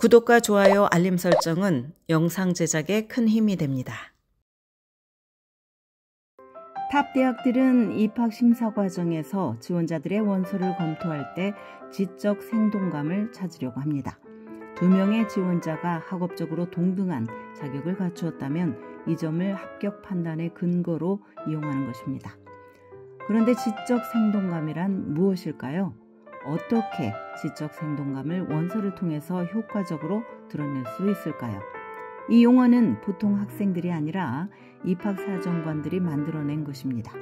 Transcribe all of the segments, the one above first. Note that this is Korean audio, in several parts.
구독과 좋아요, 알림 설정은 영상 제작에 큰 힘이 됩니다. 탑 대학들은 입학 심사 과정에서 지원자들의 원서를 검토할 때 지적 생동감을 찾으려고 합니다. 2명의 지원자가 학업적으로 동등한 자격을 갖추었다면 이 점을 합격 판단의 근거로 이용하는 것입니다. 그런데 지적 생동감이란 무엇일까요? 어떻게 지적 생동감을 원서를 통해서 효과적으로 드러낼 수 있을까요? 이 용어는 보통 학생들이 아니라 입학사정관들이 만들어낸 것입니다.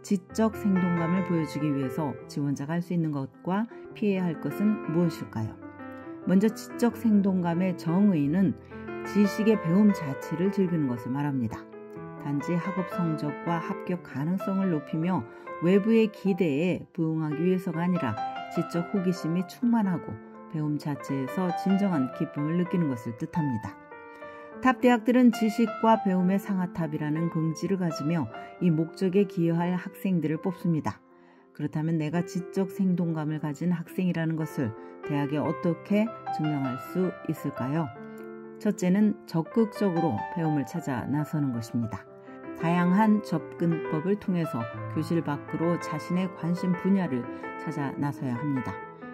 지적 생동감을 보여주기 위해서 지원자가 할 수 있는 것과 피해야 할 것은 무엇일까요? 먼저 지적 생동감의 정의는 지식의 배움 자체를 즐기는 것을 말합니다. 단지 학업 성적과 합격 가능성을 높이며 외부의 기대에 부응하기 위해서가 아니라 지적 호기심이 충만하고 배움 자체에서 진정한 기쁨을 느끼는 것을 뜻합니다. 탑 대학들은 지식과 배움의 상아탑이라는 긍지를 가지며 이 목적에 기여할 학생들을 뽑습니다. 그렇다면 내가 지적 생동감을 가진 학생이라는 것을 대학에 어떻게 증명할 수 있을까요? 첫째는 적극적으로 배움을 찾아 나서는 것입니다. 다양한 접근법을 통해서 교실 밖으로 자신의 관심 분야를 찾아 나서야 합니다.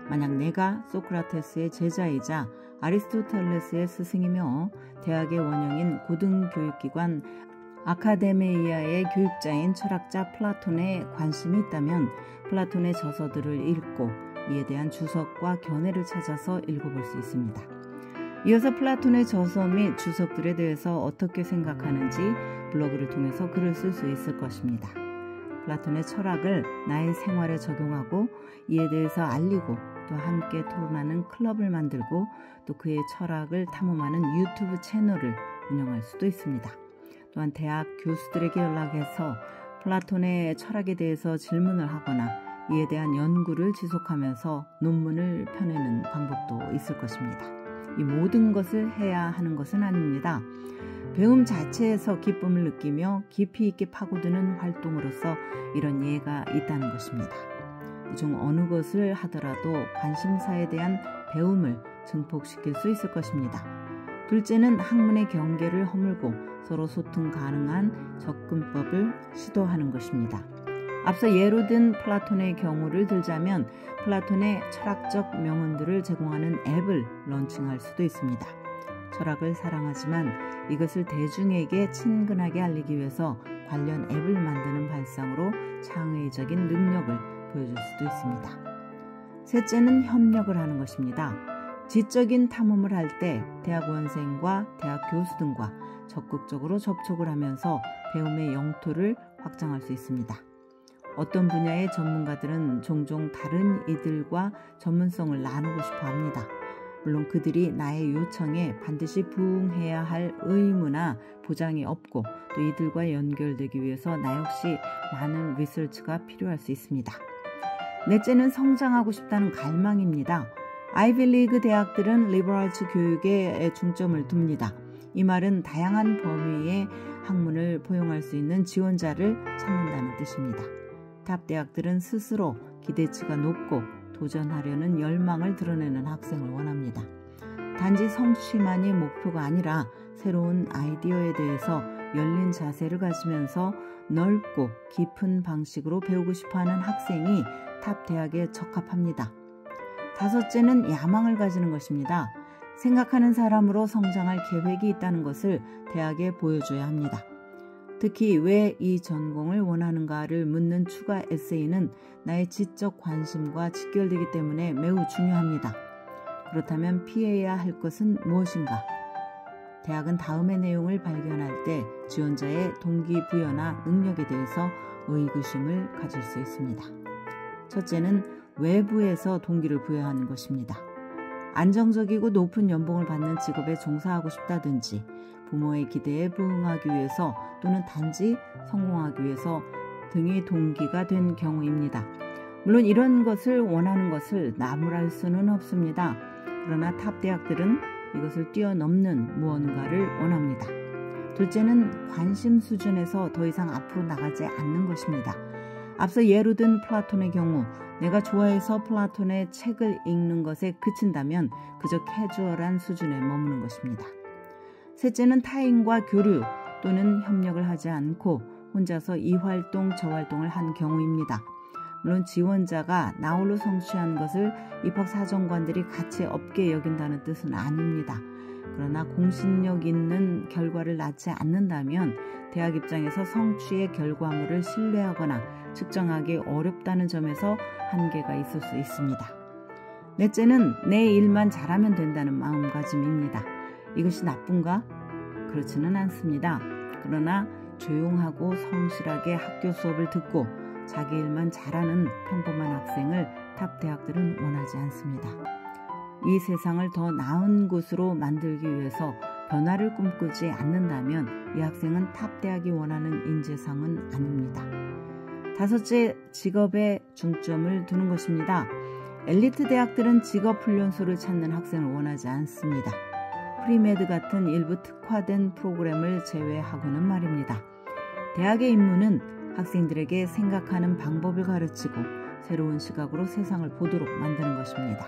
만약 내가 소크라테스의 제자이자 아리스토텔레스의 스승이며 대학의 원형인 고등교육기관 아카데미아의 교육자인 철학자 플라톤에 관심이 있다면 플라톤의 저서들을 읽고 이에 대한 주석과 견해를 찾아서 읽어볼 수 있습니다. 이어서 플라톤의 저서 및 주석들에 대해서 어떻게 생각하는지 블로그를 통해서 글을 쓸 수 있을 것입니다. 플라톤의 철학을 나의 생활에 적용하고 이에 대해서 알리고 또 함께 토론하는 클럽을 만들고 또 그의 철학을 탐험하는 유튜브 채널을 운영할 수도 있습니다. 또한 대학 교수들에게 연락해서 플라톤의 철학에 대해서 질문을 하거나 이에 대한 연구를 지속하면서 논문을 펴내는 방법도 있을 것입니다. 이 모든 것을 해야 하는 것은 아닙니다. 배움 자체에서 기쁨을 느끼며 깊이 있게 파고드는 활동으로서 이런 예가 있다는 것입니다. 이 중 어느 것을 하더라도 관심사에 대한 배움을 증폭시킬 수 있을 것입니다. 둘째는 학문의 경계를 허물고 서로 소통 가능한 접근법을 시도하는 것입니다. 앞서 예로 든 플라톤의 경우를 들자면 플라톤의 철학적 명언들을 제공하는 앱을 런칭할 수도 있습니다. 철학을 사랑하지만 이것을 대중에게 친근하게 알리기 위해서 관련 앱을 만드는 발상으로 창의적인 능력을 보여줄 수도 있습니다. 셋째는 협력을 하는 것입니다. 지적인 탐험을 할 때 대학원생과 대학 교수 등과 적극적으로 접촉을 하면서 배움의 영토를 확장할 수 있습니다. 어떤 분야의 전문가들은 종종 다른 이들과 전문성을 나누고 싶어 합니다. 물론 그들이 나의 요청에 반드시 부응해야 할 의무나 보장이 없고 또 이들과 연결되기 위해서 나 역시 많은 리서치가 필요할 수 있습니다. 넷째는 성장하고 싶다는 갈망입니다. 아이비리그 대학들은 리버럴즈 교육에 중점을 둡니다. 이 말은 다양한 범위의 학문을 포용할 수 있는 지원자를 찾는다는 뜻입니다. 탑 대학들은 스스로 기대치가 높고 도전하려는 열망을 드러내는 학생을 원합니다. 단지 성취만이 목표가 아니라 새로운 아이디어에 대해서 열린 자세를 가지면서 넓고 깊은 방식으로 배우고 싶어하는 학생이 탑 대학에 적합합니다. 다섯째는 야망을 가지는 것입니다. 생각하는 사람으로 성장할 계획이 있다는 것을 대학에 보여줘야 합니다. 특히 왜 이 전공을 원하는가를 묻는 추가 에세이는 나의 지적 관심과 직결되기 때문에 매우 중요합니다. 그렇다면 피해야 할 것은 무엇인가? 대학은 다음의 내용을 발견할 때 지원자의 동기부여나 능력에 대해서 의구심을 가질 수 있습니다. 첫째는 외부에서 동기를 부여하는 것입니다. 안정적이고 높은 연봉을 받는 직업에 종사하고 싶다든지 부모의 기대에 부응하기 위해서 또는 단지 성공하기 위해서 등의 동기가 된 경우입니다. 물론 이런 것을 원하는 것을 나무랄 수는 없습니다. 그러나 탑 대학들은 이것을 뛰어넘는 무언가를 원합니다. 둘째는 관심 수준에서 더 이상 앞으로 나가지 않는 것입니다. 앞서 예로 든 플라톤의 경우 내가 좋아해서 플라톤의 책을 읽는 것에 그친다면 그저 캐주얼한 수준에 머무는 것입니다. 셋째는 타인과 교류 또는 협력을 하지 않고 혼자서 이 활동 저 활동을 한 경우입니다. 물론 지원자가 나홀로 성취한 것을 입학사정관들이 가치 없게 여긴다는 뜻은 아닙니다. 그러나 공신력 있는 결과를 낳지 않는다면 대학 입장에서 성취의 결과물을 신뢰하거나 측정하기 어렵다는 점에서 한계가 있을 수 있습니다. 넷째는 내 일만 잘하면 된다는 마음가짐입니다. 이것이 나쁜가? 그렇지는 않습니다. 그러나 조용하고 성실하게 학교 수업을 듣고 자기 일만 잘하는 평범한 학생을 탑 대학들은 원하지 않습니다. 이 세상을 더 나은 곳으로 만들기 위해서 변화를 꿈꾸지 않는다면 이 학생은 탑 대학이 원하는 인재상은 아닙니다. 다섯째, 직업에 중점을 두는 것입니다. 엘리트 대학들은 직업훈련소를 찾는 학생을 원하지 않습니다. 프리메드 같은 일부 특화된 프로그램을 제외하고는 말입니다. 대학의 임무는 학생들에게 생각하는 방법을 가르치고 새로운 시각으로 세상을 보도록 만드는 것입니다.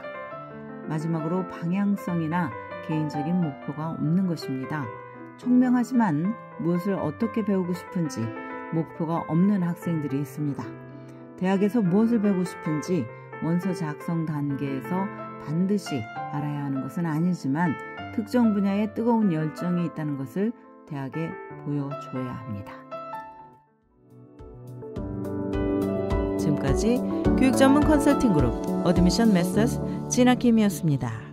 마지막으로 방향성이나 개인적인 목표가 없는 것입니다. 총명하지만 무엇을 어떻게 배우고 싶은지 목표가 없는 학생들이 있습니다. 대학에서 무엇을 배우고 싶은지 원서 작성 단계에서 반드시 알아야 하는 것은 아니지만 특정 분야에 뜨거운 열정이 있다는 것을 대학에 보여줘야 합니다. 지금까지 교육 전문 컨설팅 그룹 어드미션 메서스 진아킴이었습니다.